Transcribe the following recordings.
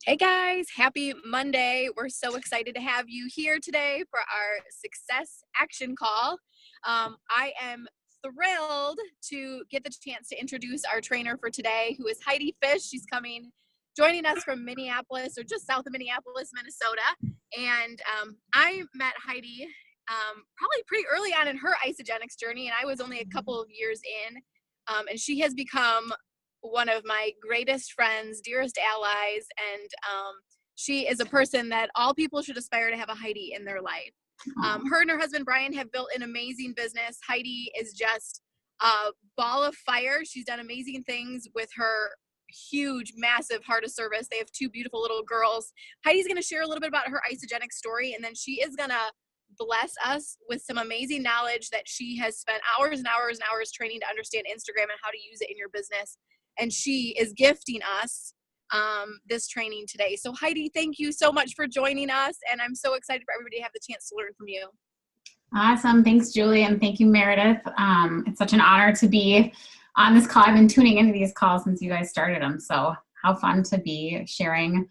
Hey guys, happy Monday. We're so excited to have you here today for our success action call. I am thrilled to get the chance to introduce our trainer for today, who is Heidi Fish. She's joining us from Minneapolis, or just south of Minneapolis, Minnesota. And I met Heidi probably pretty early on in her isogenics journey, and I was only a couple of years in. And she has become one of my greatest friends, dearest allies, and she is a person that all people should aspire to have a Heidi in their life. Her and her husband Brian have built an amazing business. Heidi is just a ball of fire. She's done amazing things with her huge, massive heart of service. They have two beautiful little girls. Heidi's going to share a little bit about her isogenic story, and then she is going to bless us with some amazing knowledge that she has spent hours and hours and hours training to understand Instagram and how to use it in your business. And she is gifting us this training today. So Heidi, thank you so much for joining us. And I'm so excited for everybody to have the chance to learn from you. Awesome. Thanks, Julie. And thank you, Meredith. It's such an honor to be on this call. I've been tuning into these calls since you guys started them. So how fun to be sharing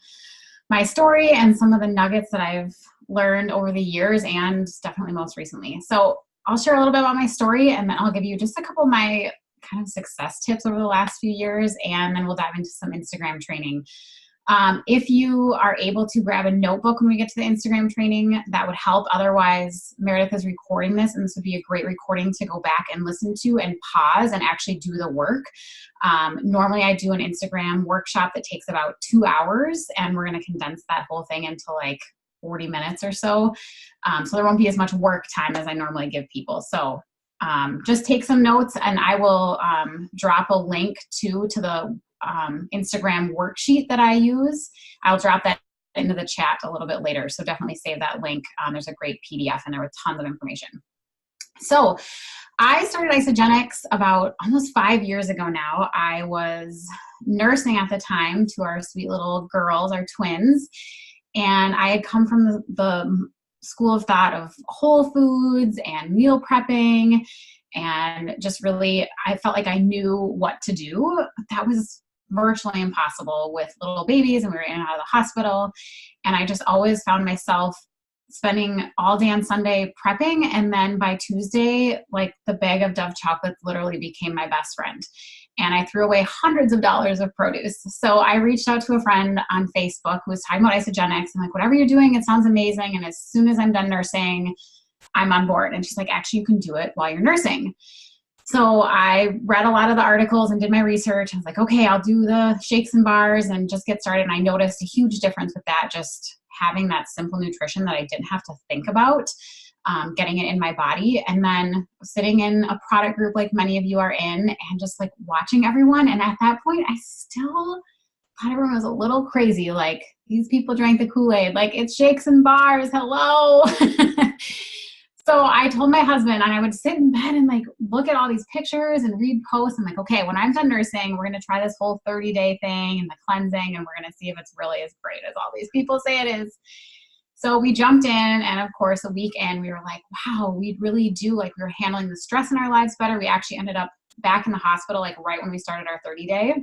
my story and some of the nuggets that I've learned over the years and definitely most recently. So I'll share a little bit about my story, and then I'll give you just a couple of my kind of success tips over the last few years, and then we'll dive into some Instagram training. If you are able to grab a notebook when we get to the Instagram training, that would help. Otherwise, Meredith is recording this, and this would be a great recording to go back and listen to and pause and actually do the work. Normally, I do an Instagram workshop that takes about 2 hours, and we're going to condense that whole thing into like 40 minutes or so. So there won't be as much work time as I normally give people. So just take some notes, and I will drop a link to the Instagram worksheet that I use. I'll drop that into the chat a little bit later. So definitely save that link. There's a great PDF in there with tons of information. So I started Isogenics about almost 5 years ago now. I was nursing at the time to our sweet little girls, our twins. And I had come from the school of thought of whole foods and meal prepping, and just really, I felt like I knew what to do. That was virtually impossible with little babies, and we were in and out of the hospital. And I just always found myself spending all day on Sunday prepping, and then by Tuesday, like the bag of Dove chocolates literally became my best friend. And I threw away hundreds of dollars of produce. So I reached out to a friend on Facebook who was talking about isogenics. I'm like, whatever you're doing, it sounds amazing. And as soon as I'm done nursing, I'm on board. And she's like, actually, you can do it while you're nursing. So I read a lot of the articles and did my research. I was like, okay, I'll do the shakes and bars and just get started. And I noticed a huge difference with that, just having that simple nutrition that I didn't have to think about. Getting it in my body, and then sitting in a product group like many of you are in, and just like watching everyone. And at that point, I still thought everyone was a little crazy. Like, these people drank the Kool-Aid, like it's shakes and bars, hello. So I told my husband, and I would sit in bed and like look at all these pictures and read posts. I'm like, okay, when I'm done nursing, we're going to try this whole 30-day thing and the cleansing, and we're going to see if it's really as great as all these people say it is. So we jumped in, and of course, a week in, we were like, wow, we really do, like, we were handling the stress in our lives better. We actually ended up back in the hospital, like right when we started our 30-day,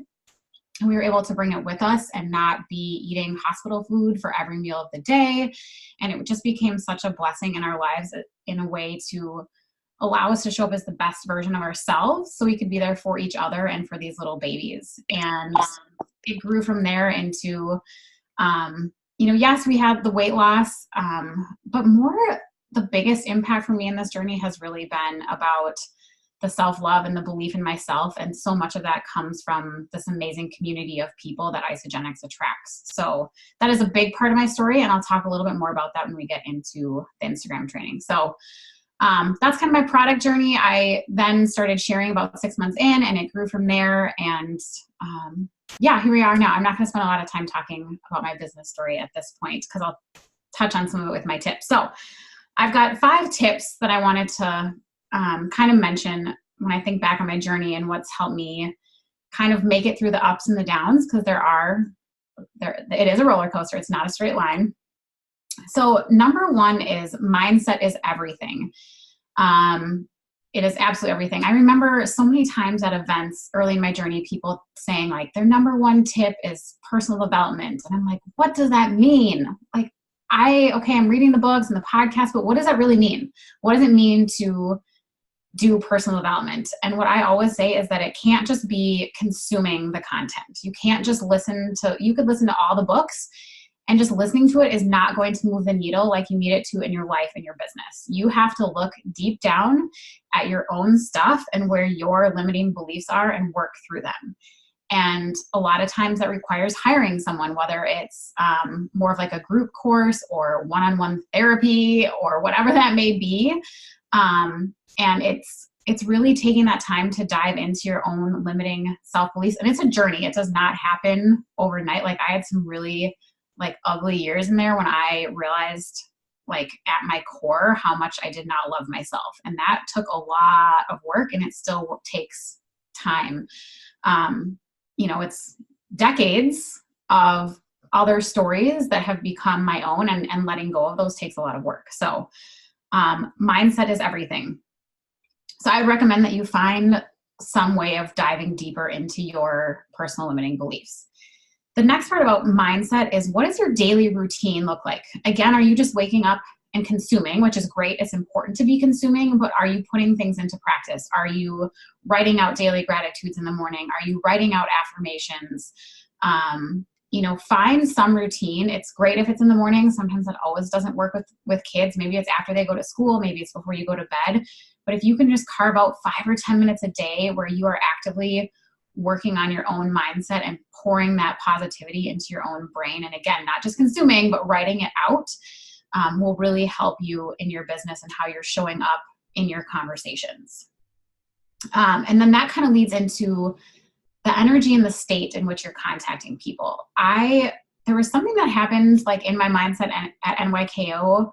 and we were able to bring it with us and not be eating hospital food for every meal of the day. And it just became such a blessing in our lives in a way to allow us to show up as the best version of ourselves so we could be there for each other and for these little babies. And it grew from there into, yes, we had the weight loss, but more the biggest impact for me in this journey has really been about the self-love and the belief in myself. And so much of that comes from this amazing community of people that Isogenics attracts. So that is a big part of my story. And I'll talk a little bit more about that when we get into the Instagram training. So that's kind of my product journey. I then started sharing about 6 months in, and it grew from there. And here we are now. I'm not going to spend a lot of time talking about my business story at this point, because I'll touch on some of it with my tips. So I've got 5 tips that I wanted to kind of mention when I think back on my journey and what's helped me kind of make it through the ups and the downs, because it is a roller coaster. It's not a straight line. So number 1 is mindset is everything. It is absolutely everything. I remember so many times at events early in my journey, people saying like their number one tip is personal development. And I'm like, what does that mean? Like, I'm reading the books and the podcast, but what does that really mean? What does it mean to do personal development? And what I always say is that it can't just be consuming the content. You can't just you could listen to all the books, and just listening to it is not going to move the needle like you need it to in your life and your business. You have to look deep down at your own stuff and where your limiting beliefs are and work through them. And a lot of times that requires hiring someone, whether it's more of like a group course or one-on-one therapy or whatever that may be. And it's really taking that time to dive into your own limiting self-beliefs. And it's a journey. It does not happen overnight. Like I had some really like ugly years in there when I realized like at my core how much I did not love myself. And that took a lot of work, and it still takes time. It's decades of other stories that have become my own, and letting go of those takes a lot of work. So mindset is everything. So I recommend that you find some way of diving deeper into your personal limiting beliefs. The next part about mindset is, what does your daily routine look like? Again, are you just waking up and consuming, which is great. It's important to be consuming, but are you putting things into practice? Are you writing out daily gratitudes in the morning? Are you writing out affirmations? Find some routine. It's great if it's in the morning. Sometimes that always doesn't work with kids. Maybe it's after they go to school. Maybe it's before you go to bed. But if you can just carve out 5 or 10 minutes a day where you are actively working on your own mindset and pouring that positivity into your own brain, and again, not just consuming, but writing it out, will really help you in your business and how you're showing up in your conversations. And then that kind of leads into the energy and the state in which you're contacting people. There was something that happened like in my mindset at NYKO,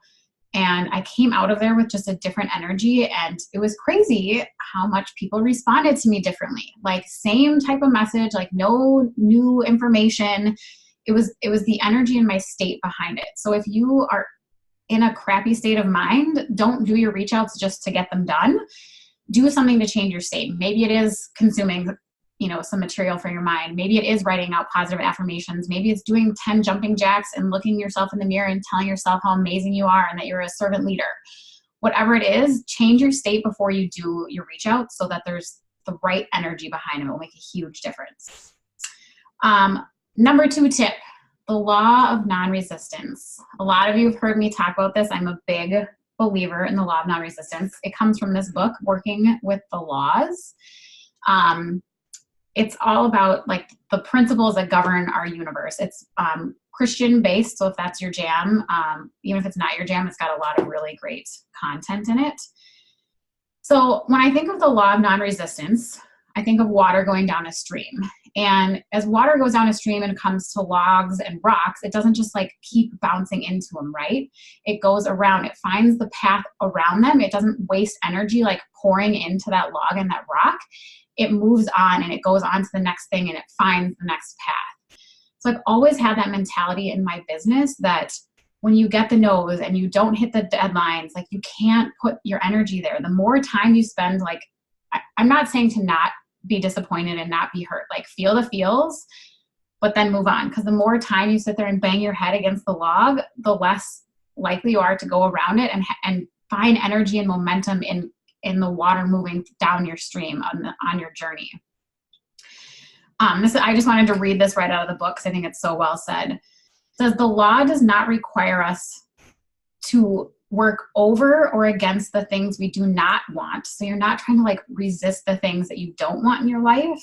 and I came out of there with just a different energy, and it was crazy how much people responded to me differently. Like same type of message, like no new information. It was the energy and my state behind it. So if you are in a crappy state of mind, don't do your reach outs just to get them done. Do something to change your state. Maybe it is consuming some material for your mind. Maybe it is writing out positive affirmations. Maybe it's doing 10 jumping jacks and looking yourself in the mirror and telling yourself how amazing you are and that you're a servant leader. Whatever it is, change your state before you do your reach out so that there's the right energy behind it. It will make a huge difference. Number 2 tip, the law of non-resistance. A lot of you have heard me talk about this. I'm a big believer in the law of non-resistance. It comes from this book, Working with the Laws. It's all about like the principles that govern our universe. It's Christian based. So if that's your jam, even if it's not your jam, it's got a lot of really great content in it. So when I think of the law of non-resistance, I think of water going down a stream. And as water goes down a stream and comes to logs and rocks, it doesn't just like keep bouncing into them, right? It goes around, it finds the path around them. It doesn't waste energy like pouring into that log and that rock. It moves on and it goes on to the next thing and it finds the next path. So I've always had that mentality in my business that when you get the no's and you don't hit the deadlines, like you can't put your energy there. The more time you spend, like, I'm not saying to not be disappointed and not be hurt, like feel the feels, but then move on. Because the more time you sit there and bang your head against the log, the less likely you are to go around it and find energy and momentum in the water moving down your stream on your journey. I just wanted to read this right out of the book because I think it's so well said. It says, the law does not require us to work over or against the things we do not want. So you're not trying to like resist the things that you don't want in your life,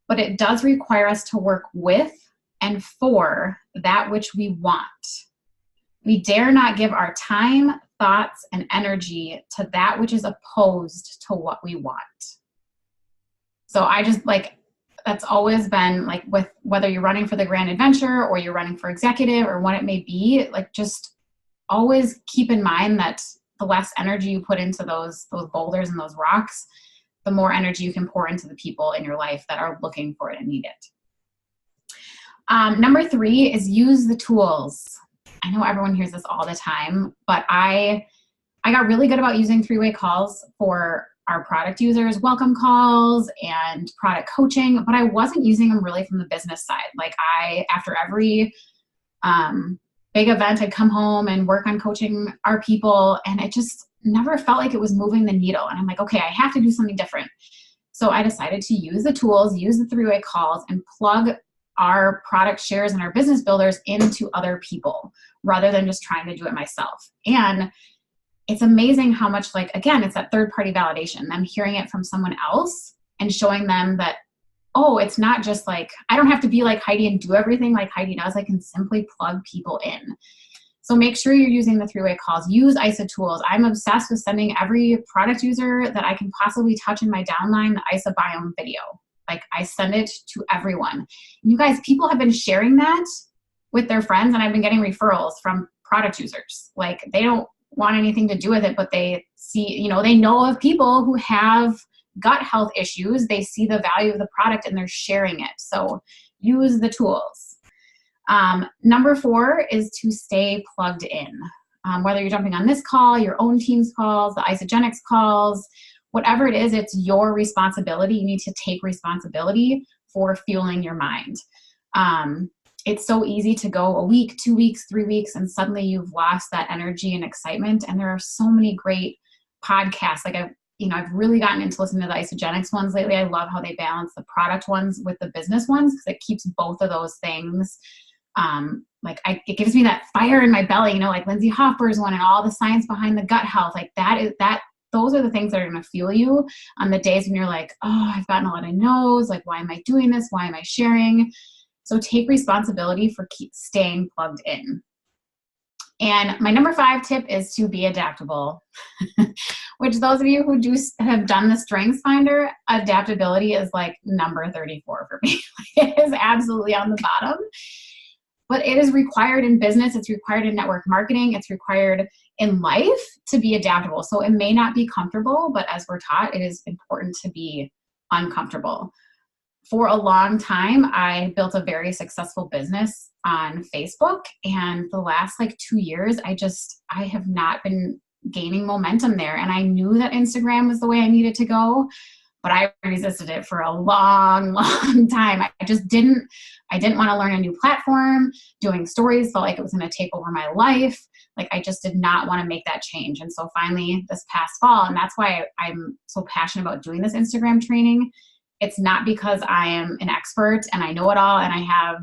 but it does require us to work with and for that which we want. We dare not give our time, thoughts, and energy to that which is opposed to what we want. So I just like, that's always been like with whether you're running for the grand adventure or you're running for executive or what it may be, like just always keep in mind that the less energy you put into those boulders and those rocks, the more energy you can pour into the people in your life that are looking for it and need it. Number 3 is use the tools. I know everyone hears this all the time, but I got really good about using 3-way calls for our product users welcome calls and product coaching, but I wasn't using them really from the business side. Like after every big event, I'd come home and work on coaching our people, and it just never felt like it was moving the needle. And I'm like, okay, I have to do something different. So I decided to use the tools, use the three-way calls, and plug our product shares and our business builders into other people rather than just trying to do it myself. And it's amazing how much, like, again, it's that third-party validation. I'm hearing it from someone else and showing them that, oh, it's not just like, I don't have to be like Heidi and do everything like Heidi does. I can simply plug people in. So make sure you're using the three-way calls. Use ISA tools. I'm obsessed with sending every product user that I can possibly touch in my downline the ISA biome video. Like, I send it to everyone. You guys, people have been sharing that with their friends, and I've been getting referrals from product users. Like, they don't want anything to do with it, but they see, they know of people who have gut health issues. They see the value of the product and they're sharing it. So use the tools. Number 4 is to stay plugged in. Whether you're jumping on this call, your own team's calls, the Isagenix calls, whatever it is, it's your responsibility. You need to take responsibility for fueling your mind. It's so easy to go a week, 2 weeks, 3 weeks, and suddenly you've lost that energy and excitement. And there are so many great podcasts. Like I've really gotten into listening to the Isagenix ones lately. I love how they balance the product ones with the business ones, because it keeps both of those things. It gives me that fire in my belly, like Lindsay Hoffer's one and all the science behind the gut health. Like those are the things that are going to fuel you on the days when you're like, oh, I've gotten a lot of no's. Like, why am I doing this? Why am I sharing? So take responsibility for staying plugged in. And my number 5 tip is to be adaptable, which those of you who have done the Strengths Finder, adaptability is like number 34 for me. It is absolutely on the bottom, but it is required in business. It's required in network marketing. It's required in life to be adaptable. So it may not be comfortable, but as we're taught, it is important to be uncomfortable. For a long time, I built a very successful business on Facebook. And the last 2 years, I have not been gaining momentum there. And I knew that Instagram was the way I needed to go, but I resisted it for a long, long time. I didn't want to learn a new platform. Doing stories felt like it was going to take over my life. I just did not want to make that change. And so finally this past fall, and that's why I'm so passionate about doing this Instagram training. It's not because I am an expert and I know it all and I have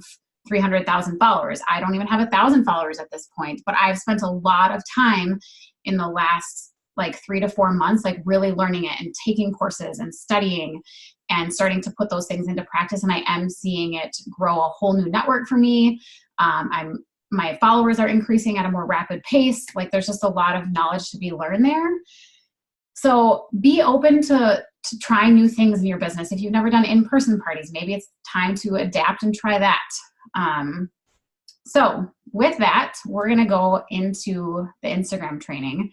300,000 followers. I don't even have 1,000 followers at this point, but I've spent a lot of time in the last 3 to 4 months, really learning it and taking courses and studying and starting to put those things into practice. And I am seeing it grow a whole new network for me. My followers are increasing at a more rapid pace. There's just a lot of knowledge to be learned there. So be open to trying new things in your business. If you've never done in-person parties, maybe it's time to adapt and try that. So with that, we're going to go into the Instagram training.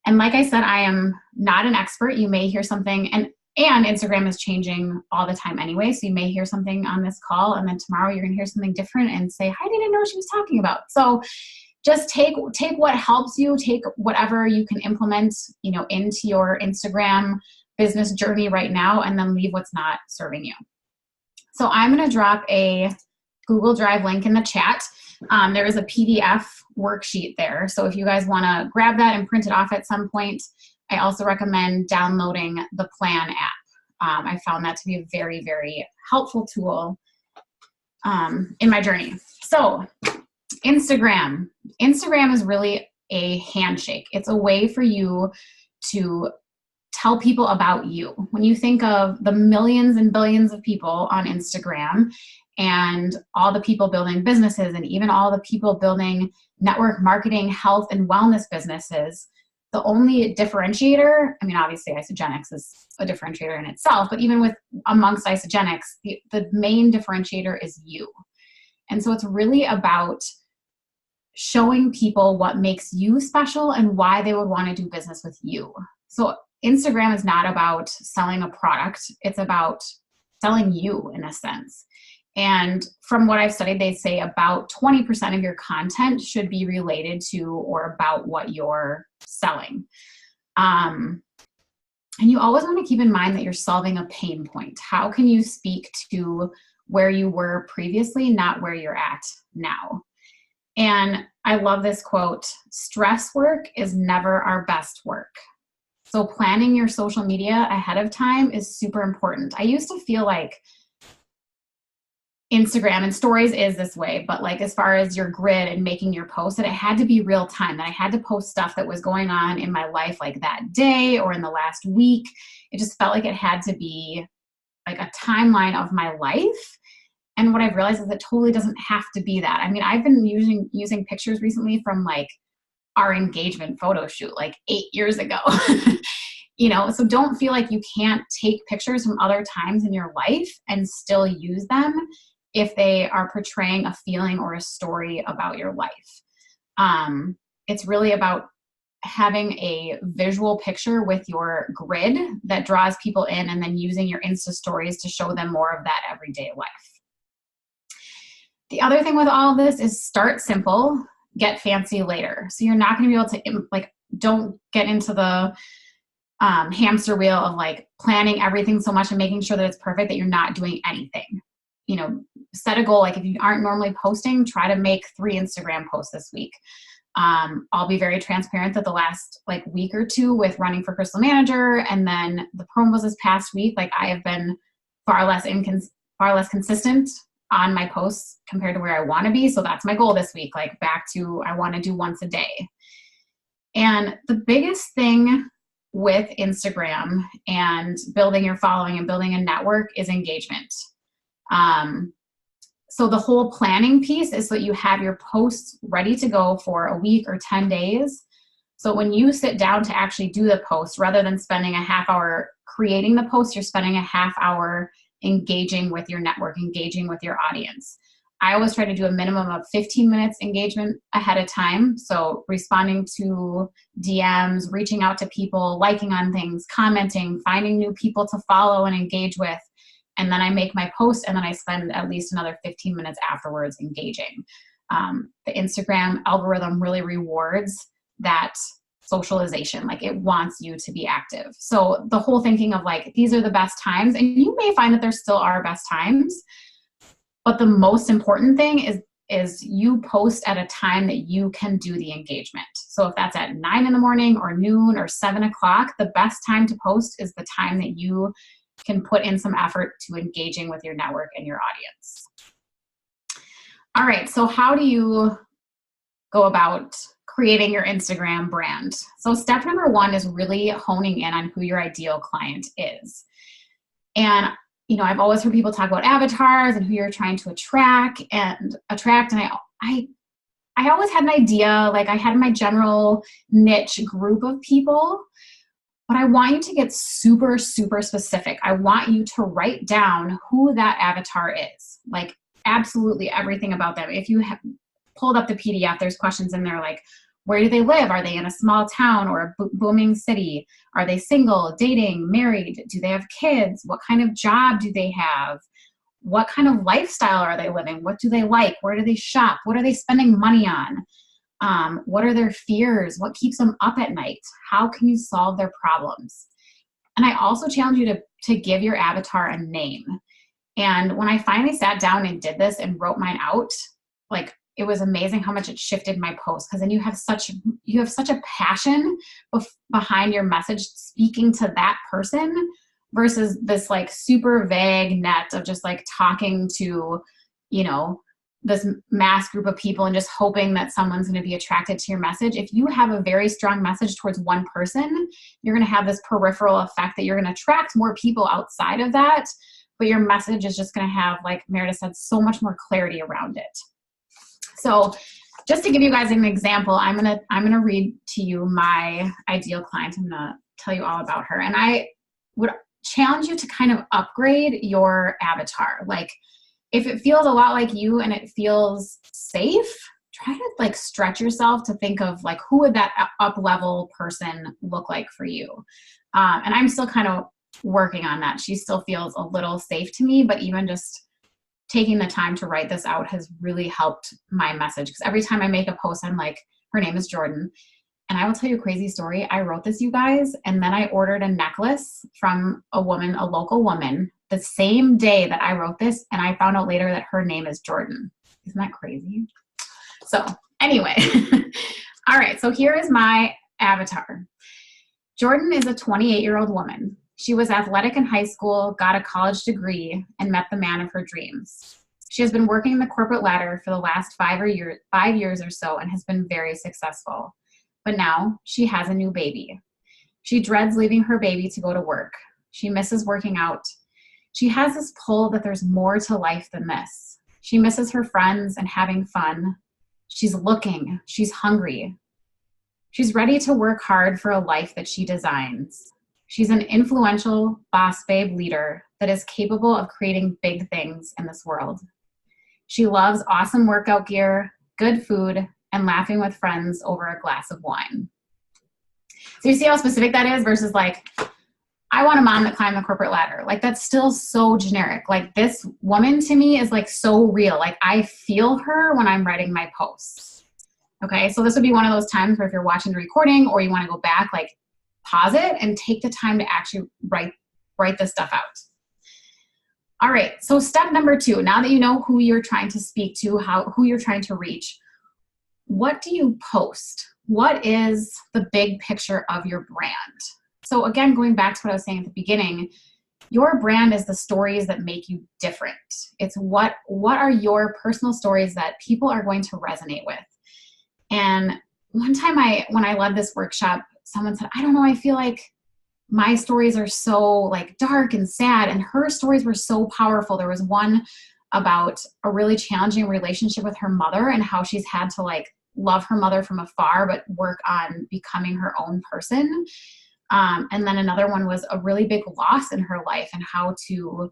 And like I said, I am not an expert. You may hear something, and Instagram is changing all the time anyway. So you may hear something on this call, and then tomorrow you're going to hear something different and say, I didn't know what she was talking about. So just take what helps you, take whatever you can implement, into your Instagram business journey right now, and then leave what's not serving you. So I'm going to drop a Google Drive link in the chat. There is a PDF worksheet there. So if you guys want to grab that and print it off at some point, I also recommend downloading the Plan app. I found that to be a very, very helpful tool in my journey. So Instagram is really a handshake. It's a way for you to tell people about you. When you think of the millions and billions of people on Instagram and all the people building businesses and even all the people building network marketing, health, and wellness businesses, the only differentiator, obviously Isagenix is a differentiator in itself, but even amongst Isagenix, the main differentiator is you. And so it's really about showing people what makes you special and why they would want to do business with you. So Instagram is not about selling a product. It's about selling you in a sense. And from what I've studied, they say about 20% of your content should be related to or about what you're selling. And you always want to keep in mind that you're solving a pain point. How can you speak to where you were previously, not where you're at now? And I love this quote, stress work is never our best work. So planning your social media ahead of time is super important. I used to feel like Instagram and stories is this way, but like as far as your grid and making your posts, that it had to be real time, that I had to post stuff that was going on in my life like that day or in the last week. It just felt like it had to be like a timeline of my life. And what I've realized is it totally doesn't have to be that. I mean, I've been using pictures recently from like our engagement photo shoot like 8 years ago. So don't feel like you can't take pictures from other times in your life and still use them if they are portraying a feeling or a story about your life. It's really about having a visual picture with your grid that draws people in, and then using your Insta stories to show them more of that everyday life. The other thing with all of this is start simple, get fancy later. So you're not going to be able to, don't get into the hamster wheel of like planning everything so much and making sure that it's perfect that you're not doing anything. Set a goal. Like if you aren't normally posting, try to make 3 Instagram posts this week. I'll be very transparent that the last week or two with running for Crystal Manager and then the promos this past week, I have been far less consistent on my posts compared to where I want to be. So that's my goal this week, back to, I want to do once a day. And the biggest thing with Instagram and building your following and building a network is engagement. So the whole planning piece is so that you have your posts ready to go for a week or 10 days. So when you sit down to actually do the post, rather than spending a half hour creating the post, you're spending a half hour engaging with your network, engaging with your audience. I always try to do a minimum of 15 minutes engagement ahead of time. So responding to DMs, reaching out to people, liking on things, commenting, finding new people to follow and engage with. And then I make my post, and then I spend at least another 15 minutes afterwards engaging. The Instagram algorithm really rewards that socialization. It wants you to be active. So the whole thinking of these are the best times, and you may find that there still are best times, but the most important thing is you post at a time that you can do the engagement. So if that's at 9 in the morning or noon or 7 o'clock, the best time to post is the time that you can put in some effort to engaging with your network and your audience. All right, so how do you go about creating your Instagram brand? So step number 1 is really honing in on who your ideal client is. And I've always heard people talk about avatars and who you're trying to attract. And I always had an idea, I had my general niche group of people, but I want you to get super, super specific. I want you to write down who that avatar is, absolutely everything about them. If you have pulled up the PDF, there's questions in there where do they live? Are they in a small town or a booming city? Are they single, dating, married? Do they have kids? What kind of job do they have? What kind of lifestyle are they living? What do they like? Where do they shop? What are they spending money on? What are their fears? What keeps them up at night? How can you solve their problems? And I also challenge you to give your avatar a name. And when I finally sat down and did this and wrote mine out, it was amazing how much it shifted my post, because then you have such a passion behind your message speaking to that person versus this super vague net of just talking to, this mass group of people and just hoping that someone's going to be attracted to your message. If you have a very strong message towards one person, you're going to have this peripheral effect that you're going to attract more people outside of that, but your message is just going to have, like Meredith said, so much more clarity around it. So just to give you guys an example, I'm gonna read to you my ideal client. I'm gonna tell you all about her. And I would challenge you to kind of upgrade your avatar. If it feels a lot like you and it feels safe, try to stretch yourself to think of who would that up-level person look like for you. And I'm still kind of working on that. She still feels a little safe to me, but even just taking the time to write this out has really helped my message, because every time I make a post, I'm like, her name is Jordan. And I will tell you a crazy story. I wrote this, you guys, and then I ordered a necklace from a woman, a local woman, the same day that I wrote this, and I found out later that her name is Jordan. Isn't that crazy? So anyway, all right, so here is my avatar. Jordan is a 28-year-old woman. She was athletic in high school, got a college degree, and met the man of her dreams. She has been working the corporate ladder for the last 5 years or so and has been very successful. But now she has a new baby. She dreads leaving her baby to go to work. She misses working out. She has this pull that there's more to life than this. She misses her friends and having fun. She's looking. She's hungry. She's ready to work hard for a life that she designs. She's an influential boss babe leader that is capable of creating big things in this world. She loves awesome workout gear, good food, and laughing with friends over a glass of wine. So you see how specific that is versus like, I want a mom that climbed the corporate ladder. Like that's still so generic. Like this woman to me is like so real. Like I feel her when I'm writing my posts. Okay, so this would be one of those times where if you're watching the recording or you want to go back, like pause it and take the time to actually write this stuff out. All right, so step number 2, now that you know who you're trying to speak to, who you're trying to reach, what do you post? What is the big picture of your brand? So again, going back to what I was saying at the beginning, your brand is the stories that make you different. It's what are your personal stories that people are going to resonate with? And one time when I led this workshop, someone said, I don't know, I feel like my stories are so like dark and sad, and her stories were so powerful. There was one about a really challenging relationship with her mother and how she's had to like love her mother from afar, but work on becoming her own person. And then another one was a really big loss in her life and how to,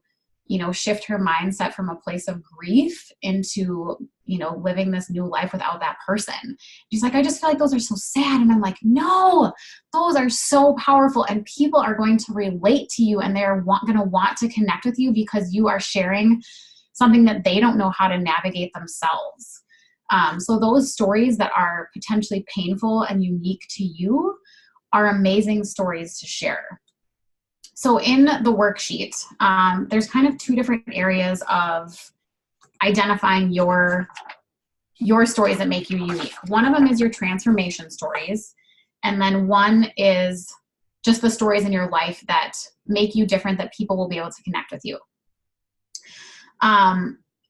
shift her mindset from a place of grief into, living this new life without that person. She's like, I just feel like those are so sad. And I'm like, no, those are so powerful. And people are going to relate to you and they're going to want to connect with you because you are sharing something that they don't know how to navigate themselves. So those stories that are potentially painful and unique to you are amazing stories to share. So in the worksheet, there's kind of 2 different areas of identifying your stories that make you unique. One of them is your transformation stories. And then one is just the stories in your life that make you different, that people will be able to connect with you.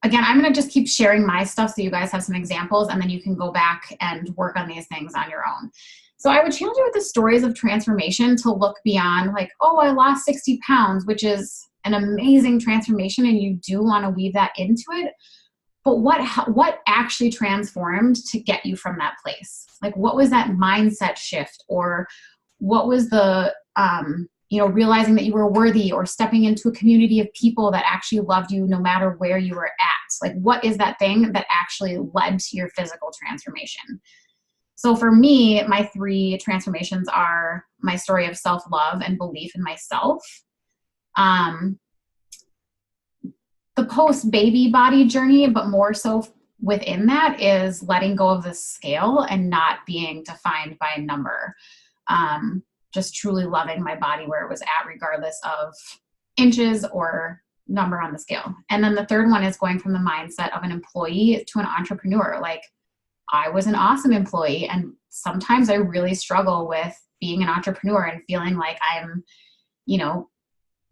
Again, I'm going to just keep sharing my stuff so you guys have some examples, and then you can go back and work on these things on your own. So I would challenge you with the stories of transformation to look beyond like, oh, I lost 60 pounds, which is an amazing transformation, and you do want to weave that into it. But what actually transformed to get you from that place? Like, what was that mindset shift? Or what was the, realizing that you were worthy, or stepping into a community of people that actually loved you no matter where you were at? Like, what is that thing that actually led to your physical transformation? So for me, my 3 transformations are my story of self-love and belief in myself. The post-baby body journey, but more so within that, is letting go of the scale and not being defined by a number. Just truly loving my body where it was at, regardless of inches or number on the scale. And then the third one is going from the mindset of an employee to an entrepreneur. Like, I was an awesome employee, and sometimes I really struggle with being an entrepreneur and feeling like I'm,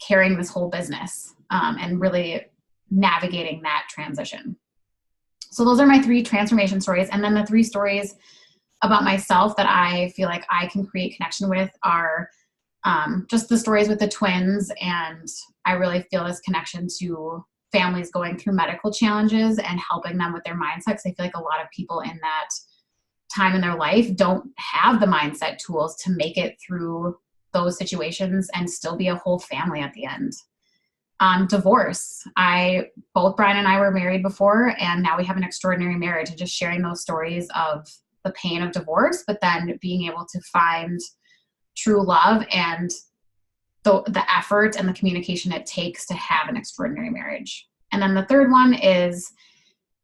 carrying this whole business, and really navigating that transition. So those are my 3 transformation stories. And then the 3 stories about myself that I feel like I can create connection with are just the stories with the twins. And I really feel this connection to families going through medical challenges and helping them with their mindset. Because I feel like a lot of people in that time in their life don't have the mindset tools to make it through those situations and still be a whole family at the end. Divorce. Both Brian and I were married before, and now we have an extraordinary marriage, and just sharing those stories of the pain of divorce, but then being able to find true love and the effort and the communication it takes to have an extraordinary marriage. And then the third one is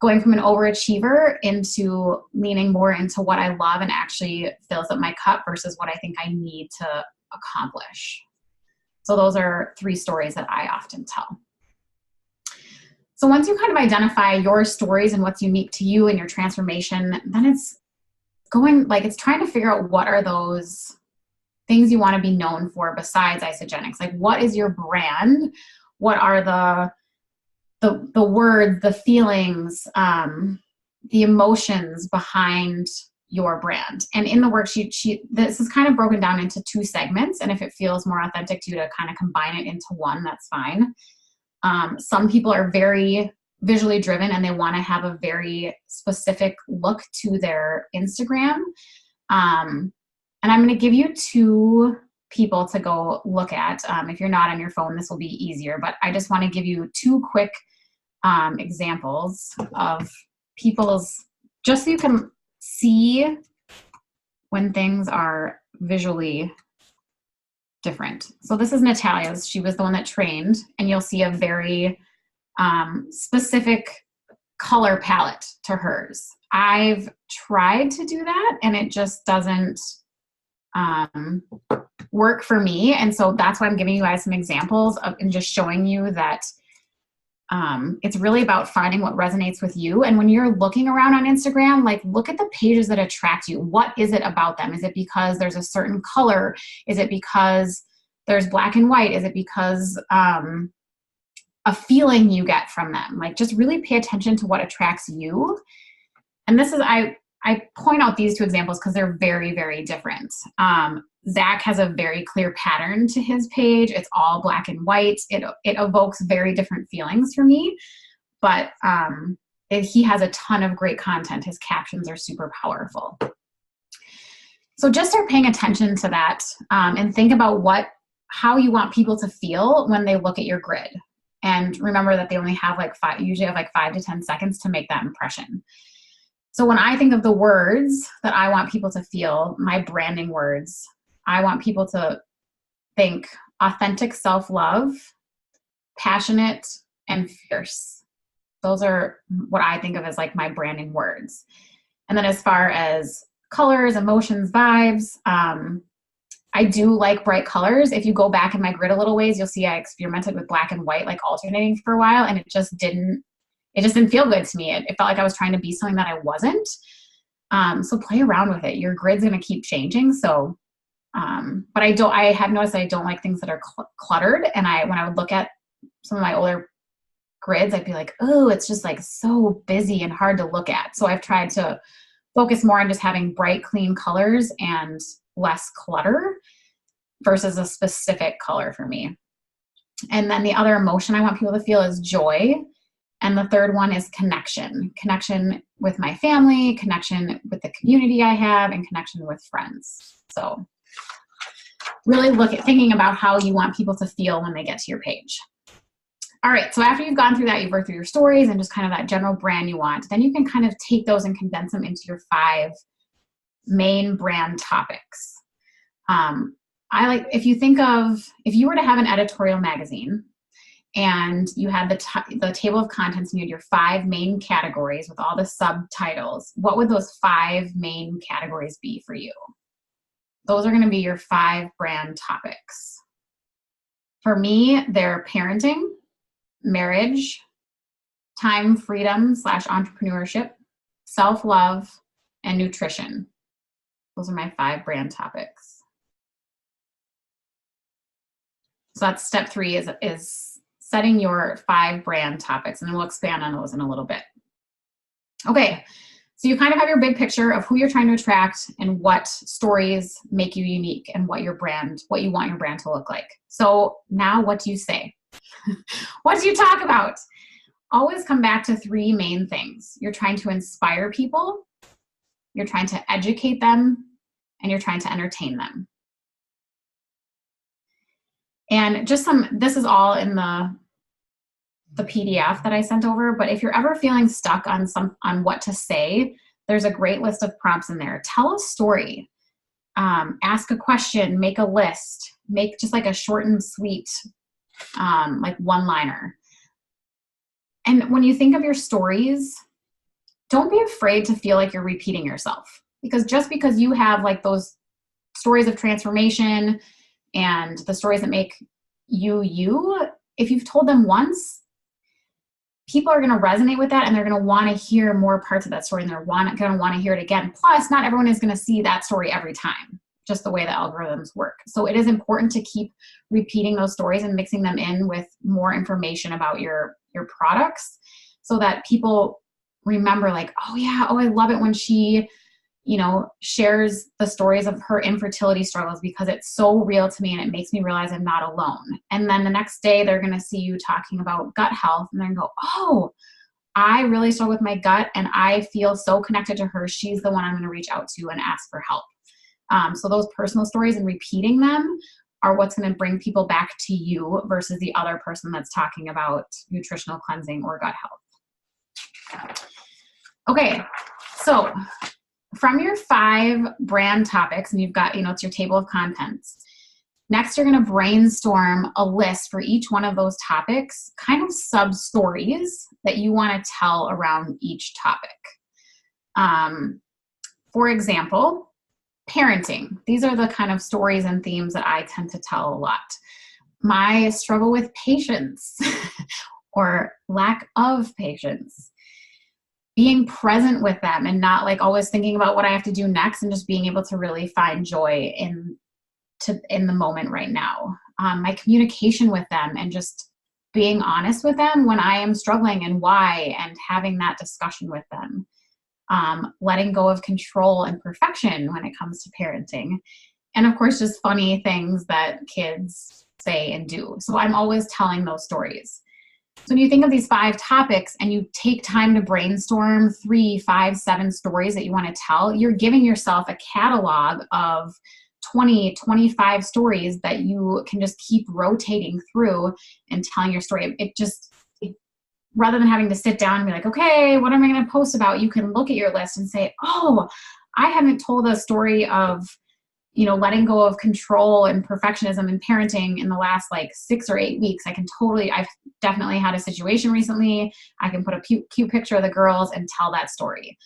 going from an overachiever into leaning more into what I love and actually fills up my cup versus what I think I need to accomplish. So those are 3 stories that I often tell. So once you kind of identify your stories and what's unique to you and your transformation, then it's trying to figure out what are those things you want to be known for besides Isagenix. Like, what is your brand? What are the words, the feelings, the emotions behind your brand? And in the worksheet, this is kind of broken down into 2 segments. And if it feels more authentic to you to kind of combine it into one, that's fine. Some people are very visually driven and they want to have a very specific look to their Instagram. And I'm going to give you 2 people to go look at. If you're not on your phone, this will be easier, but I just want to give you 2 quick examples of people's, just so you can see when things are visually different. So this is Natalia's. She was the one that trained, and you'll see a very specific color palette to hers. I've tried to do that and it just doesn't work for me. And so that's why I'm giving you guys some examples of, and just showing you that it's really about finding what resonates with you. And when you're looking around on Instagram, like, look at the pages that attract you. What is it about them? Is it because there's a certain color? Is it because there's black and white? Is it because a feeling you get from them? Like, just really pay attention to what attracts you. And this is, I point out these 2 examples because they're very, very different. Zach has a very clear pattern to his page. It's all black and white. It evokes very different feelings for me, but he has a ton of great content. His captions are super powerful. So just start paying attention to that and think about how you want people to feel when they look at your grid. And remember that they only have usually have 5 to 10 seconds to make that impression. So when I think of the words that I want people to feel, my branding words, I want people to think authentic self-love, passionate, and fierce. Those are what I think of as like my branding words. And then as far as colors, emotions, vibes, I do like bright colors. If you go back in my grid a little ways, you'll see I experimented with black and white, like alternating for a while, and it just didn't feel good to me. It felt like I was trying to be something that I wasn't. So play around with it. Your grid's going to keep changing. So, but I have noticed I don't like things that are cluttered. And when I would look at some of my older grids, I'd be like, oh, it's just like so busy and hard to look at. So I've tried to focus more on just having bright, clean colors and less clutter versus a specific color for me. And then the other emotion I want people to feel is joy. And the third one is connection with my family, connection with the community I have, and connection with friends. So really thinking about how you want people to feel when they get to your page. All right, so after you've gone through that, you've worked through your stories and just kind of that general brand you want, then you can kind of take those and condense them into your 5 main brand topics. If you were to have an editorial magazine and you had the table of contents and you had your 5 main categories with all the subtitles, what would those 5 main categories be for you? Those are going to be your 5 brand topics. For me, they're parenting, marriage, time freedom / entrepreneurship, self-love, and nutrition. Those are my 5 brand topics. So that's step 3 is setting your 5 brand topics, and then we'll expand on those in a little bit. Okay, so you kind of have your big picture of who you're trying to attract and what stories make you unique and what you want your brand to look like. So now what do you say? What do you talk about? Always come back to 3 main things. You're trying to inspire people, you're trying to educate them, and you're trying to entertain them. And this is all in the PDF that I sent over, but if you're ever feeling stuck on what to say, there's a great list of prompts in there. Tell a story, ask a question, make a list, make just like a short and sweet, like one-liner. And when you think of your stories, don't be afraid to feel like you're repeating yourself, because just because you have like those stories of transformation and the stories that make you, if you've told them once, people are going to resonate with that and they're going to want to hear more parts of that story, and they're going to want to hear it again. Plus, not everyone is going to see that story every time, just the way the algorithms work. So it is important to keep repeating those stories and mixing them in with more information about your products, so that people remember like, oh yeah, oh, I love it when she, shares the stories of her infertility struggles, because it's so real to me and it makes me realize I'm not alone. And then the next day they're going to see you talking about gut health, and they're going to go, oh, I really struggle with my gut and I feel so connected to her. She's the one I'm going to reach out to and ask for help. So those personal stories and repeating them are what's going to bring people back to you versus the other person that's talking about nutritional cleansing or gut health. Okay, so from your 5 brand topics, and you've got, it's your table of contents. Next, you're going to brainstorm a list for each one of those topics, kind of sub-stories that you want to tell around each topic. For example, parenting. These are the kind of stories and themes that I tend to tell a lot. My struggle with patience or lack of patience. Being present with them and not like always thinking about what I have to do next, and just being able to really find joy in the moment right now. My communication with them and just being honest with them when I am struggling and why, and having that discussion with them. Letting go of control and perfection when it comes to parenting. And of course, just funny things that kids say and do. So I'm always telling those stories. So when you think of these 5 topics and you take time to brainstorm 3, 5, 7 stories that you want to tell, you're giving yourself a catalog of 20, 25 stories that you can just keep rotating through and telling your story. Rather than having to sit down and be like, okay, what am I going to post about? You can look at your list and say, oh, I haven't told a story of, letting go of control and perfectionism in parenting in the last like 6 or 8 weeks. I've definitely had a situation recently. I can put a cute picture of the girls and tell that story.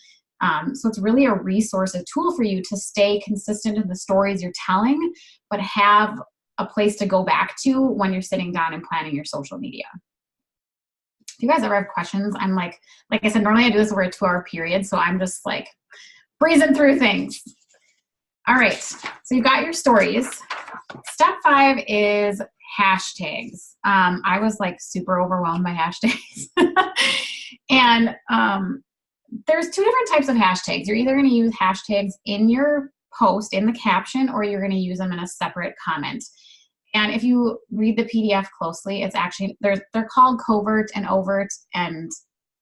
So it's really a resource, a tool for you to stay consistent in the stories you're telling, but have a place to go back to when you're sitting down and planning your social media. If you guys ever have questions, I'm like I said, normally I do this over a 2-hour period, so I'm just like breezing through things. All right, so you've got your stories. Step 5 is hashtags. I was like super overwhelmed by hashtags. And there's 2 different types of hashtags. You're either going to use hashtags in your post, in the caption, or you're going to use them in a separate comment. And if you read the PDF closely, it's actually, they're called covert and overt, and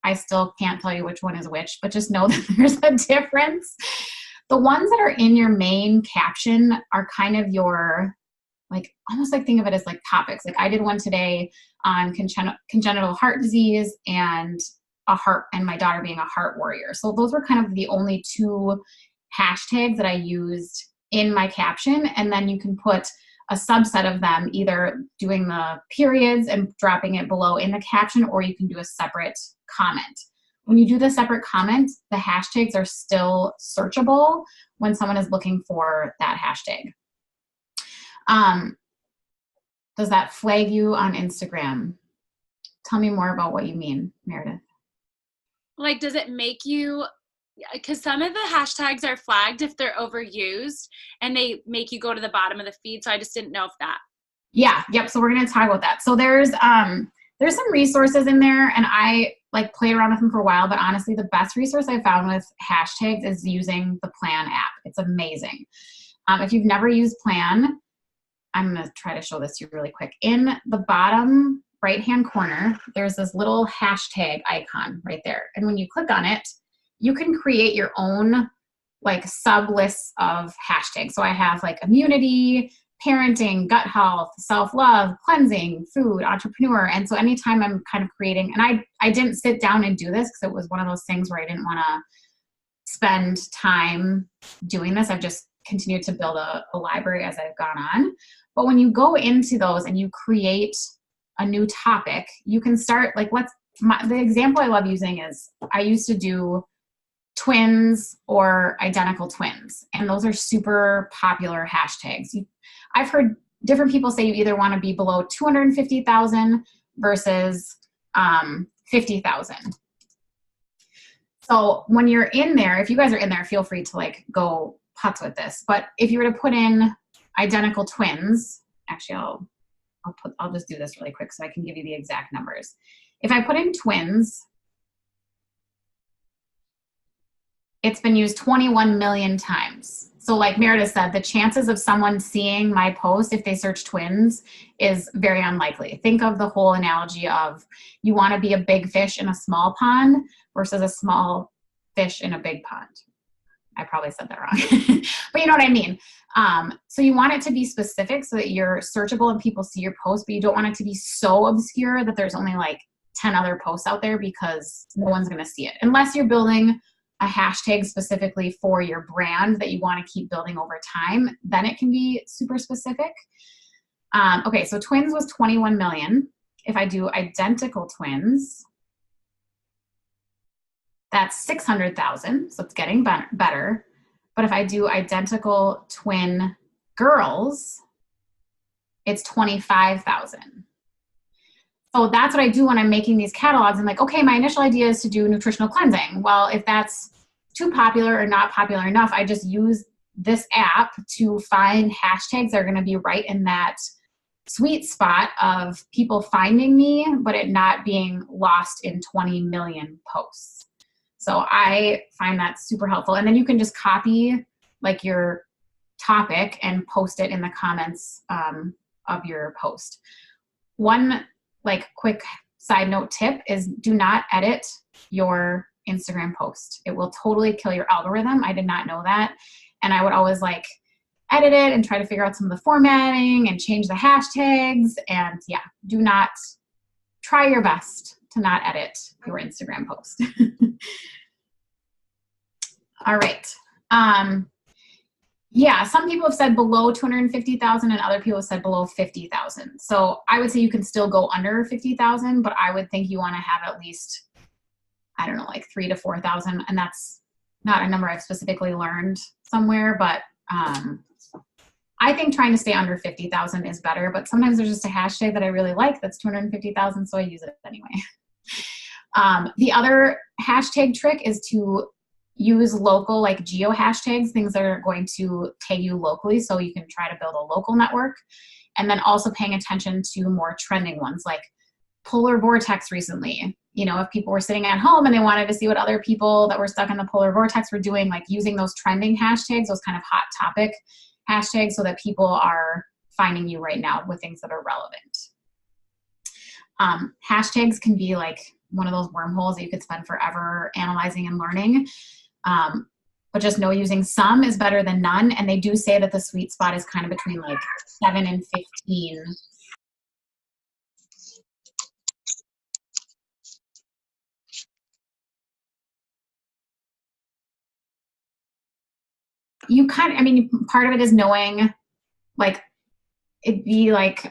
I still can't tell you which one is which, but just know that there's a difference. The ones that are in your main caption are kind of your, like, almost like think of it as like topics. Like I did one today on congenital heart disease and my daughter being a heart warrior. So those were kind of the only 2 hashtags that I used in my caption. And then you can put a subset of them, either doing the periods and dropping it below in the caption, or you can do a separate comment. When you do the separate comment, the hashtags are still searchable when someone is looking for that hashtag. Does that flag you on Instagram? Tell me more about what you mean, Meredith. Like, does it make you, because some of the hashtags are flagged if they're overused and they make you go to the bottom of the feed. So I just didn't know if that. Yeah. Yep. So we're going to talk about that. So there's some resources in there, and I like played around with them for a while, but honestly, the best resource I found with hashtags is using the Plan app. It's amazing. If you've never used Plan, I'm going to try to show this to you really quick. In the bottom right-hand corner, there's this little hashtag icon right there. And when you click on it, you can create your own like sub lists of hashtags. So I have like immunity, parenting, gut health, self-love, cleansing, food, entrepreneur. And so anytime I'm kind of creating, and I didn't sit down and do this because it was one of those things where I didn't want to spend time doing this. I've just continued to build a library as I've gone on. But when you go into those and you create a new topic, you can start like, the example I love using is I used to do twins or identical twins. And those are super popular hashtags. I've heard different people say you either want to be below 250,000 versus 50,000. So when you're in there, if you guys are in there, feel free to like go putz with this. But if you were to put in identical twins, actually I'll just do this really quick so I can give you the exact numbers. If I put in twins, it's been used 21 million times. So like Meredith said, the chances of someone seeing my post if they search twins is very unlikely. Think of the whole analogy of you want to be a big fish in a small pond versus a small fish in a big pond. I probably said that wrong, but you know what I mean? So you want it to be specific so that you're searchable and people see your post, but you don't want it to be so obscure that there's only like 10 other posts out there because no one's going to see it. Unless you're building a hashtag specifically for your brand that you want to keep building over time, then it can be super specific. Okay, so twins was 21 million. If I do identical twins, that's 600,000, so it's getting better. But if I do identical twin girls, it's 25,000. So that's what I do when I'm making these catalogs. I'm like, okay, my initial idea is to do nutritional cleansing. Well, if that's too popular or not popular enough, I just use this app to find hashtags that are going to be right in that sweet spot of people finding me, but it not being lost in 20 million posts. So I find that super helpful. And then you can just copy like your topic and post it in the comments of your post. One like quick side note tip is do not edit your Instagram post. It will totally kill your algorithm. I did not know that. And I would always like edit it and try to figure out some of the formatting and change the hashtags. And yeah, do not, try your best to not edit your Instagram post. All right. Yeah, some people have said below 250,000 and other people have said below 50,000. So I would say you can still go under 50,000, but I would think you want to have at least, I don't know, like 3,000 to 4,000. And that's not a number I've specifically learned somewhere, but I think trying to stay under 50,000 is better, but sometimes there's just a hashtag that I really like that's 250,000, so I use it anyway. The other hashtag trick is to use local like geo hashtags, things that are going to tag you locally, so you can try to build a local network. And then also paying attention to more trending ones like polar vortex recently. You know, if people were sitting at home and they wanted to see what other people that were stuck in the polar vortex were doing, like using those trending hashtags, those kind of hot topic hashtags, so that people are finding you right now with things that are relevant. Hashtags can be like one of those wormholes that you could spend forever analyzing and learning. But just know using some is better than none. And they do say that the sweet spot is kind of between like 7 and 15. You kind of, I mean, part of it is knowing, like, it'd be like,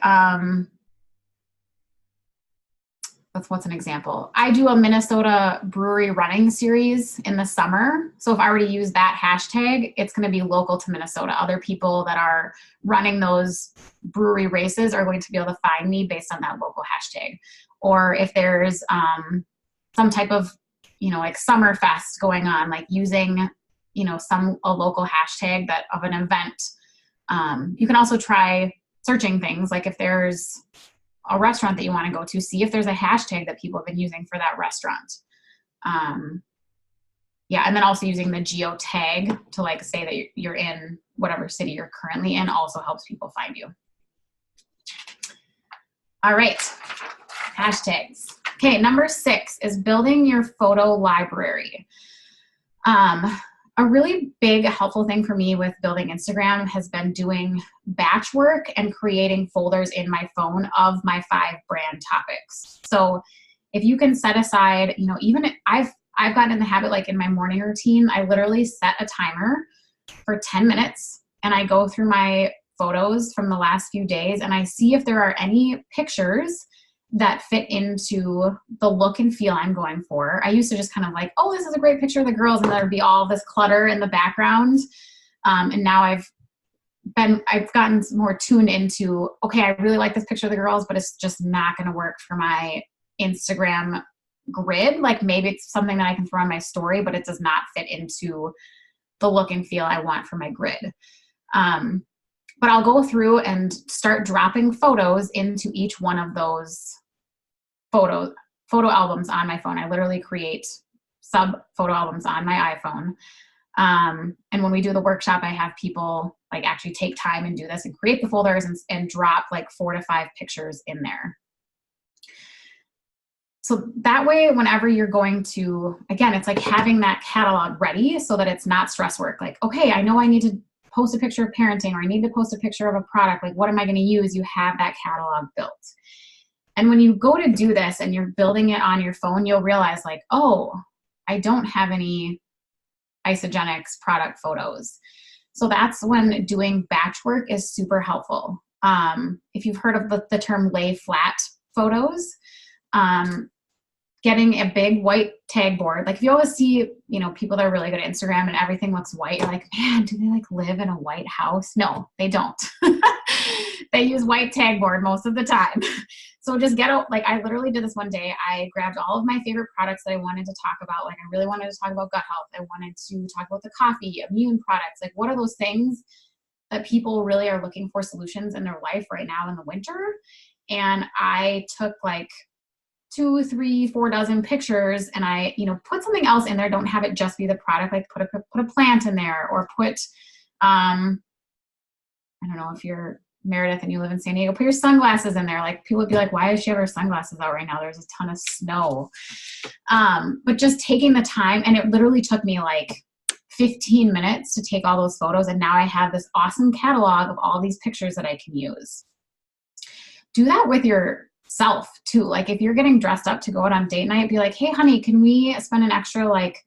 what's an example? I do a Minnesota brewery running series in the summer. So if I were to use that hashtag, it's going to be local to Minnesota. Other people that are running those brewery races are going to be able to find me based on that local hashtag. Or if there's some type of, you know, like summer fest going on, like using, you know, a local hashtag that of an event. You can also try searching things like if there's a restaurant that you want to go to, see if there's a hashtag that people have been using for that restaurant. Yeah, and then also using the geo tag to like say that you're in whatever city you're currently in also helps people find you. All right, hashtags. Okay, number 6 is building your photo library. A really big helpful thing for me with building Instagram has been doing batch work and creating folders in my phone of my 5 brand topics. So if you can set aside, you know, even I've gotten in the habit, like in my morning routine, I literally set a timer for 10 minutes and I go through my photos from the last few days and I see if there are any pictures that fit into the look and feel I'm going for. I used to just kind of like, oh, this is a great picture of the girls, and there'd be all this clutter in the background. And now I've gotten more tuned into, okay, I really like this picture of the girls, but it's just not going to work for my Instagram grid. Like maybe it's something that I can throw on my story, but it does not fit into the look and feel I want for my grid. But I'll go through and start dropping photos into each one of those photo albums on my phone. I literally create sub photo albums on my iPhone. And when we do the workshop, I have people like actually take time and do this and create the folders and drop like 4 to 5 pictures in there. So that way, whenever you're going to, again, it's like having that catalog ready so that it's not stress work. Like, okay, I know I need to post a picture of parenting, or I need to post a picture of a product. Like, what am I going to use? You have that catalog built. And when you go to do this and you're building it on your phone, you'll realize like, oh, I don't have any Isogenics product photos. So that's when doing batch work is super helpful. If you've heard of the term lay flat photos, getting a big white tag board. Like if you always see, people that are really good at Instagram and everything looks white, you're like, man, do they like live in a white house? No, they don't. They use white tag board most of the time. So just I literally did this one day. I grabbed all of my favorite products that I wanted to talk about. Like I really wanted to talk about gut health. I wanted to talk about the coffee, immune products. Like what are those things that people really are looking for solutions in their life right now in the winter? And I took like 2, 3, 4 dozen pictures, and I, put something else in there. Don't have it just be the product. Like put a plant in there, or put, I don't know if you're Meredith and you live in San Diego, put your sunglasses in there. Like people would be like, why does she have her sunglasses out right now? There's a ton of snow. But just taking the time, and it literally took me like 15 minutes to take all those photos. And now I have this awesome catalog of all these pictures that I can use. Do that with yourself too. Like if you're getting dressed up to go out on date night, be like, hey honey, can we spend an extra like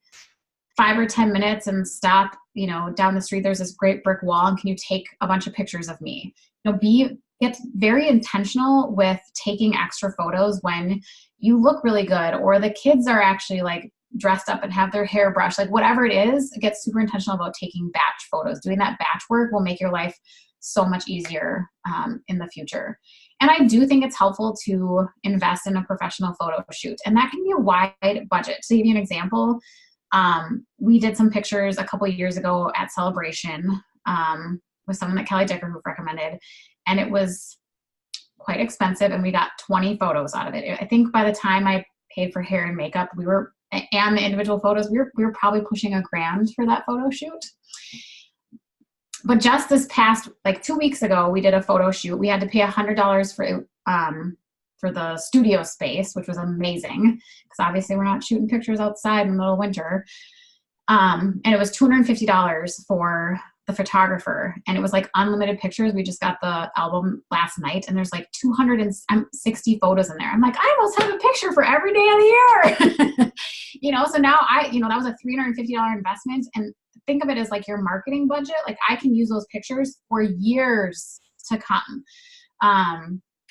5 or 10 minutes and stop, down the street, there's this great brick wall, and can you take a bunch of pictures of me? Get very intentional with taking extra photos when you look really good, or the kids are actually like dressed up and have their hair brushed, like whatever it is, get super intentional about taking batch photos. Doing that batch work will make your life so much easier in the future. And I do think it's helpful to invest in a professional photo shoot, and that can be a wide budget. To give you an example, we did some pictures a couple of years ago at Celebration with someone that Kelly Dickerhoof recommended, and it was quite expensive, and we got 20 photos out of it. I think by the time I paid for hair and makeup, and the individual photos, we were probably pushing $1,000 for that photo shoot. But just this past, like 2 weeks ago, we did a photo shoot. We had to pay $100 for the studio space, which was amazing, because obviously we're not shooting pictures outside in the middle of winter. And it was $250 for the photographer, and it was like unlimited pictures. We just got the album last night, and there's like 260 photos in there. I'm like, I almost have a picture for every day of the year. So now that was a $350 investment, and think of it as like your marketing budget. Like I can use those pictures for years to come.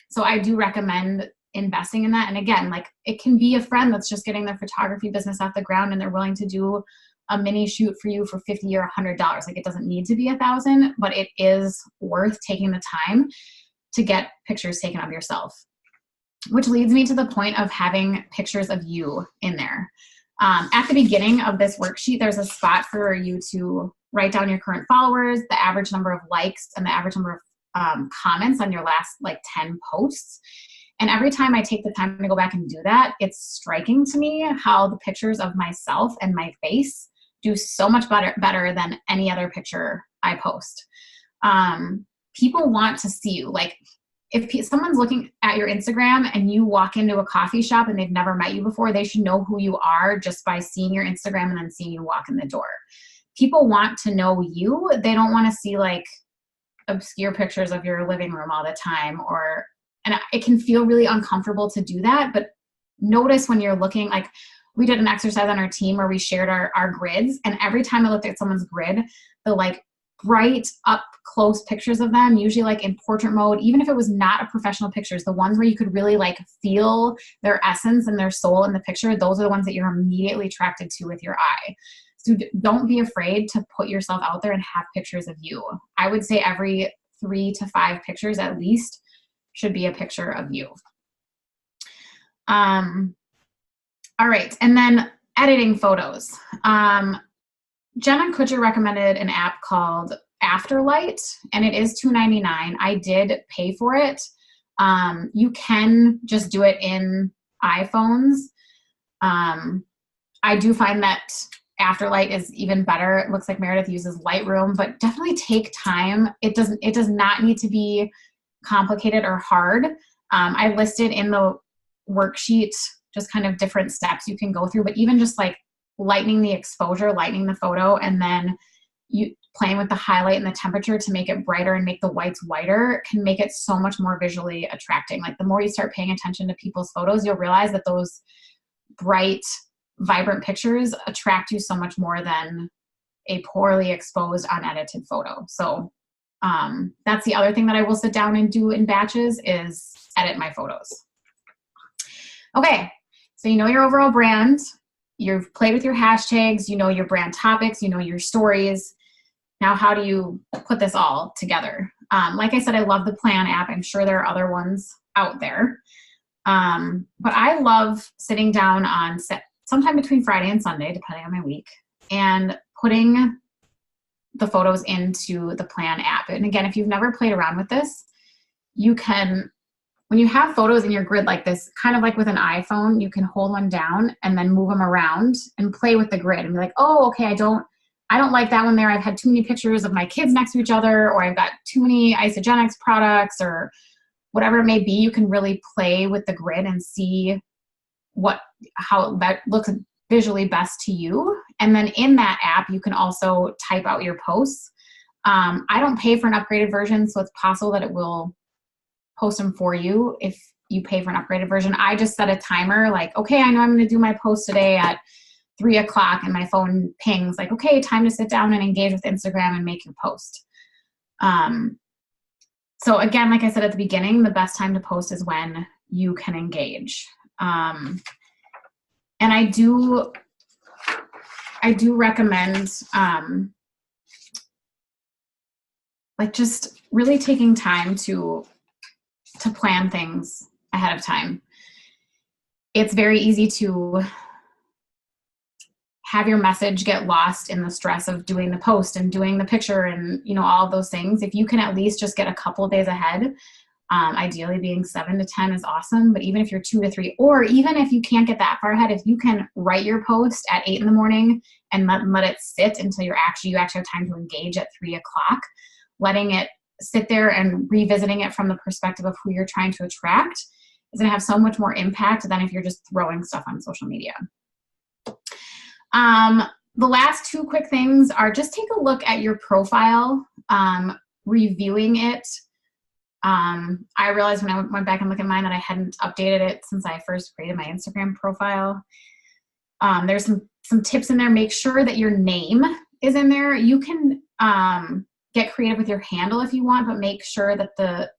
So I do recommend investing in that. And again, like it can be a friend that's just getting their photography business off the ground, and they're willing to do a mini shoot for you for $50 or $100. Like it doesn't need to be $1,000, but it is worth taking the time to get pictures taken of yourself. Which leads me to the point of having pictures of you in there. At the beginning of this worksheet, there's a spot for you to write down your current followers, the average number of likes, and the average number of comments on your last like 10 posts. And every time I take the time to go back and do that, it's striking to me how the pictures of myself and my face do so much better than any other picture I post. People want to see you. Like if someone's looking at your Instagram and you walk into a coffee shop and they've never met you before, they should know who you are just by seeing your Instagram and then seeing you walk in the door. People want to know you. They don't want to see like obscure pictures of your living room all the time, and it can feel really uncomfortable to do that. But notice when you're looking, like we did an exercise on our team where we shared our grids, and every time I looked at someone's grid, the like bright up close pictures of them, usually like in portrait mode, even if it was not a professional pictures, the ones where you could really like feel their essence and their soul in the picture, those are the ones that you're immediately attracted to with your eye. So don't be afraid to put yourself out there and have pictures of you. I would say every 3 to 5 pictures at least should be a picture of you. All right, and then editing photos. Jenna Kutcher recommended an app called Afterlight, and it is $2.99. I did pay for it. You can just do it in iPhones. I do find that Afterlight is even better. It looks like Meredith uses Lightroom, but definitely take time. It does not need to be complicated or hard. I listed in the worksheet just kind of different steps you can go through, but even just like lightening the exposure, lightening the photo, and then you playing with the highlight and the temperature to make it brighter and make the whites whiter can make it so much more visually attracting. Like the more you start paying attention to people's photos, you'll realize that those bright, vibrant pictures attract you so much more than a poorly exposed, unedited photo. So that's the other thing that I will sit down and do in batches is edit my photos. Okay, so you know your overall brand. You've played with your hashtags, you know your brand topics, you know your stories. Now, how do you put this all together? Like I said, I love the Plan app. I'm sure there are other ones out there. But I love sitting down on sometime between Friday and Sunday, depending on my week, and putting the photos into the Plan app. And again, if you've never played around with this, you can, when you have photos in your grid like this, kind of like with an iPhone, you can hold one down and then move them around and play with the grid and be like, oh, okay, I don't like that one there. I've had too many pictures of my kids next to each other, or I've got too many Isogenics products, or whatever it may be. You can really play with the grid and see how that looks visually best to you. And then in that app, you can also type out your posts. I don't pay for an upgraded version, so it's possible that it will post them for you if you pay for an upgraded version. I just set a timer like, okay, I know I'm going to do my post today at 3 o'clock, and my phone pings like, okay, time to sit down and engage with Instagram and make your post. So again, like I said at the beginning, the best time to post is when you can engage. And I do recommend like just really taking time to plan things ahead of time. It's very easy to have your message get lost in the stress of doing the post and doing the picture and, you know, all of those things. If you can at least just get a couple of days ahead, ideally being 7 to 10 is awesome. But even if you're 2 to 3, or even if you can't get that far ahead, if you can write your post at 8 in the morning and let it sit until you actually have time to engage at 3 o'clock, letting it sit there and revisiting it from the perspective of who you're trying to attract is going to have so much more impact than if you're just throwing stuff on social media. The last 2 quick things are just take a look at your profile, reviewing it. I realized when I went back and looked at mine that I hadn't updated it since I first created my Instagram profile. There's some tips in there. Make sure that your name is in there. You can get creative with your handle if you want, but make sure that the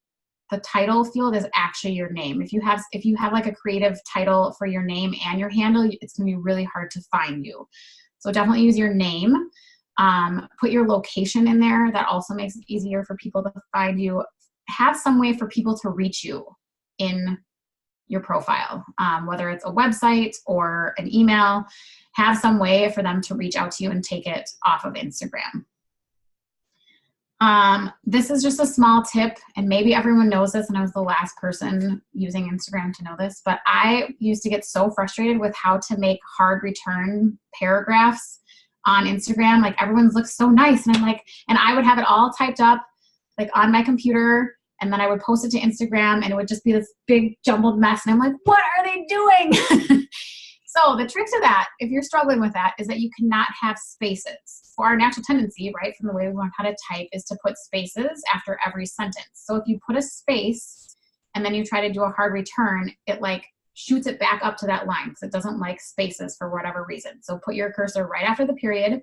title field is actually your name. If you have like a creative title for your name and your handle, it's gonna be really hard to find you. So definitely use your name. Put your location in there. That also makes it easier for people to find you. Have some way for people to reach you in your profile, whether it's a website or an email. Have some way for them to reach out to you and take it off of Instagram. This is just a small tip, and maybe everyone knows this, and I was the last person using Instagram to know this, but I used to get so frustrated with how to make hard return paragraphs on Instagram. Like everyone's looks so nice, and I'm like, and I would have it all typed up like on my computer, and then I would post it to Instagram, and it would just be this big jumbled mess, and I'm like, what are they doing? So the trick to that, if you're struggling with that, is that you cannot have spaces. For our natural tendency, right, from the way we learn how to type, is to put spaces after every sentence. So if you put a space and then you try to do a hard return, it like shoots it back up to that line because it doesn't like spaces for whatever reason. So put your cursor right after the period,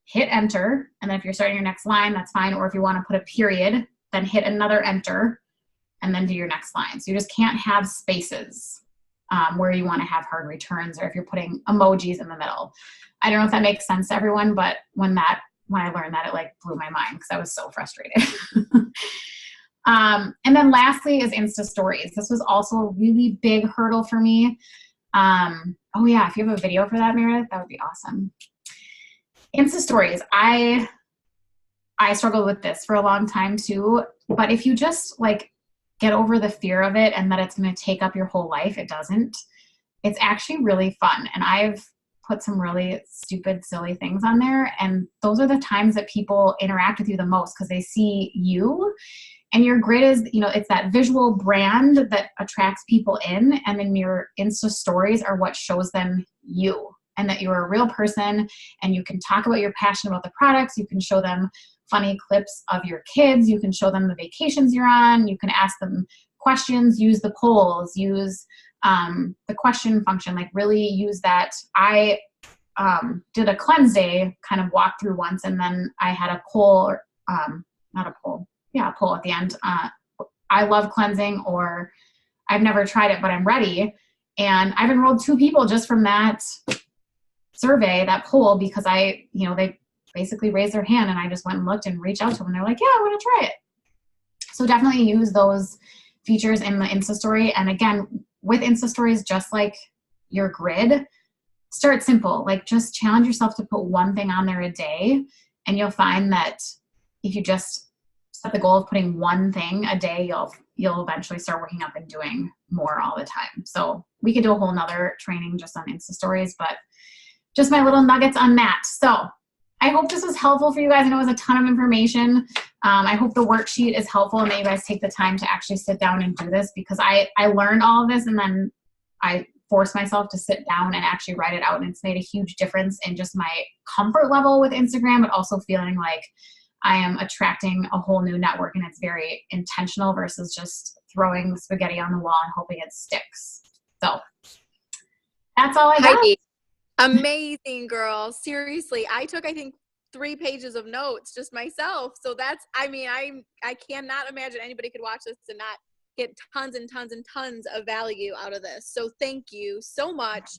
hit enter. And then if you're starting your next line, that's fine. Or if you want to put a period, then hit another enter and then do your next line. So you just can't have spaces where you want to have hard returns, or if you're putting emojis in the middle. I don't know if that makes sense to everyone, but when I learned that, it like blew my mind because I was so frustrated. And then lastly is Insta stories. This was also a really big hurdle for me. Oh yeah, if you have a video for that, Meredith, that would be awesome. Insta stories. I struggled with this for a long time too, but if you just like get over the fear of it and that it's going to take up your whole life, it doesn't. It's actually really fun. And I've put some really stupid, silly things on there. And those are the times that people interact with you the most because they see you. And your grid is, it's that visual brand that attracts people in. And then your Insta stories are what shows them you, and that you're a real person and you can talk about your passion about the products. You can show them funny clips of your kids. You can show them the vacations you're on. You can ask them questions, use the polls, use the question function, like really use that. I did a cleanse day kind of walk through once, and then I had a poll, not a poll. Yeah, a poll at the end. I love cleansing, or I've never tried it, but I'm ready. And I've enrolled 2 people just from that survey, that poll, because they basically raised their hand and I just went and looked and reached out to them. And they're like, yeah, I want to try it. So definitely use those features in the Insta story. And again, with Insta stories, just like your grid, start simple. Like just challenge yourself to put one thing on there a day. And you'll find that if you just set the goal of putting one thing a day, you'll eventually start working up and doing more all the time. So we could do a whole nother training just on Insta stories, but just my little nuggets on that. So I hope this was helpful for you guys. I know it was a ton of information. I hope the worksheet is helpful and that you guys take the time to actually sit down and do this, because I learned all of this and then I forced myself to sit down and actually write it out. And it's made a huge difference in just my comfort level with Instagram, but also feeling like I am attracting a whole new network, and it's very intentional versus just throwing spaghetti on the wall and hoping it sticks. So that's all I got. Heidi, amazing, girl. Seriously, I took, I think, 3 pages of notes just myself. So that's, I cannot imagine anybody could watch this and not get tons and tons and tons of value out of this. So thank you so much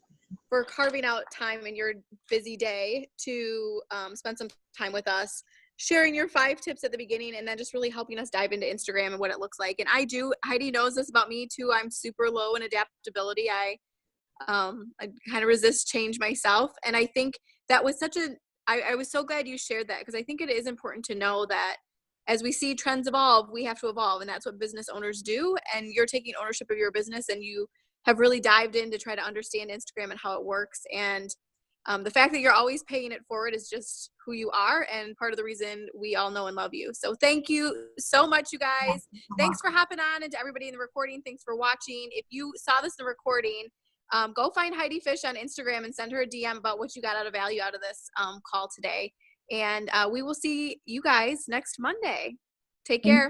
for carving out time in your busy day to spend some time with us, sharing your 5 tips at the beginning, and then just really helping us dive into Instagram and what it looks like. And Heidi knows this about me too. I'm super low in adaptability. I kind of resist change myself. And I think that was I was so glad you shared that, because I think it is important to know that as we see trends evolve, we have to evolve. And that's what business owners do. And you're taking ownership of your business, and you have really dived in to try to understand Instagram and how it works. And the fact that you're always paying it forward is just who you are, and part of the reason we all know and love you. So thank you so much, you guys. Thanks for hopping on, and to everybody in the recording, thanks for watching. If you saw this in the recording, go find Heidi Fish on Instagram and send her a DM about what you got out of value out of this call today. And we will see you guys next Monday. Take care.